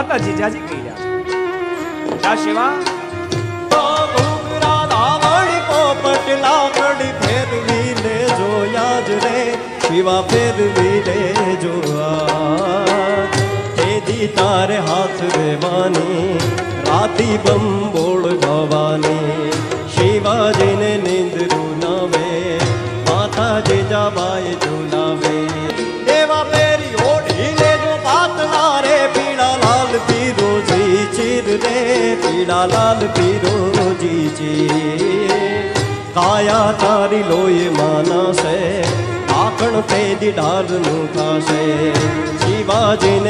માતાજી જાજી કહી રહ્યા જા શિવા તો ઘૂઘરા લાવણી પોપટ લાકડી ફેરવી લે જોયા જ રે શિવા ફેરવી લે જોયા તેદી તારે હાથ રેવાની રાતી બંબોળ ગાવાની શિવાજીને નિંદરું નાવે માતાજી જાબાઈ ઝુલાવે દેવા પેરી ઓઢીને જો પાતળા રે પીળા લાલ પીરોજી ચીર રે પીળા લાલ પીરોજી ચીર કાયા તારી લોહી માનસે આકણ પેદી ડાળનું થાશે શિવાજીને